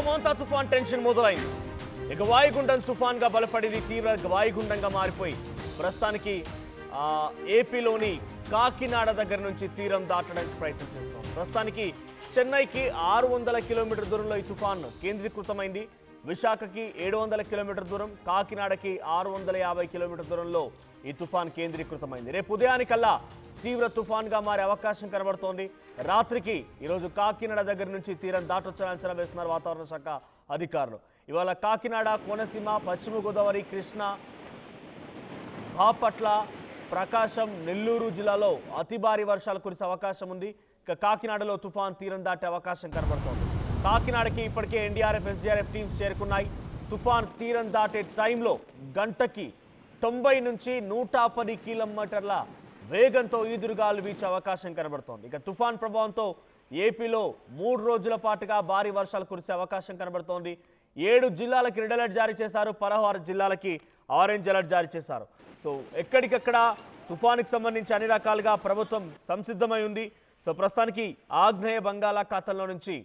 మోంతా తుఫాన్ టెన్షన్ మొదలైంది. ఇక వాయుగుండం తుఫాన్గా బలపడింది. తీవ్ర వాయుగుండంగా మారిపోయి ప్రస్తుతానికి ఏపీలోని కాకినాడ దగ్గర నుంచి తీరం దాటడానికి ప్రయత్నం చేస్తాం. ప్రస్తుతానికి చెన్నైకి 600 కిలోమీటర్ దూరంలో ఈ తుఫాన్ కేంద్రీకృతమైంది. విశాఖకి 700 కిలోమీటర్ దూరం, కాకినాడకి 650 కిలోమీటర్ దూరంలో ఈ తుఫాన్ కేంద్రీకృతమైంది. రేపు ఉదయానికల్లా తీవ్ర తుఫాన్గా మారే అవకాశం కనబడుతోంది. రాత్రికి ఈరోజు కాకినాడ దగ్గర నుంచి తీరం దాటొచ్చని అంచనా వేస్తున్నారు వాతావరణ శాఖ అధికారులు. ఇవాళ కాకినాడ, కోనసీమ, పశ్చిమ గోదావరి, కృష్ణా, బాపట్ల, ప్రకాశం, నెల్లూరు జిల్లాలో అతి భారీ వర్షాలు కురిసే అవకాశం ఉంది. ఇక కాకినాడలో తుఫాన్ తీరం దాటే అవకాశం కనబడుతోంది. కాకినాడకి ఇప్పటికే ఎన్డీఆర్ఎఫ్, ఎస్డీఆర్ఎఫ్ టీమ్స్ చేరుకున్నాయి. తుఫాన్ తీరం దాటే టైంలో గంటకి 90 నుంచి 110 కిలోమీటర్ల వేగంతో ఈదురుగాలు వీచే అవకాశం కనబడుతోంది. ఇక తుఫాన్ ప్రభావంతో ఏపీలో 3 రోజుల పాటుగా భారీ వర్షాలు కురిసే అవకాశం కనబడుతోంది. 7 జిల్లాలకి రెడ్ అలర్ట్ జారీ చేశారు, 16 జిల్లాలకి ఆరెంజ్ అలర్ట్ జారీ చేశారు. సో ఎక్కడికక్కడ తుఫానుకి సంబంధించి అన్ని రకాలుగా ప్రభుత్వం సంసిద్ధమై ఉంది. సో ప్రస్తుతానికి ఆగ్నేయ బంగాళాఖాతంలో నుంచి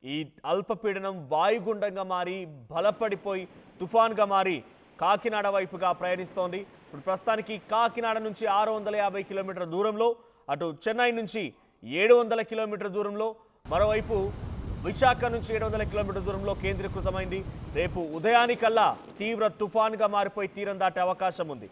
ఈ అల్పపీడనం వాయుగుండంగా మారి బలపడిపోయి తుఫాన్గా మారి కాకినాడ వైపుగా ప్రయాణిస్తోంది. ఇప్పుడు ప్రస్తుతానికి కాకినాడ నుంచి 650 కిలోమీటర్ల దూరంలో, అటు చెన్నై నుంచి 700 కిలోమీటర్ల దూరంలో, మరోవైపు విశాఖ నుంచి 700 కిలోమీటర్ల దూరంలో కేంద్రీకృతమైంది. రేపు ఉదయానికల్లా తీవ్ర తుఫాన్గా మారిపోయి తీరం దాటే అవకాశం ఉంది.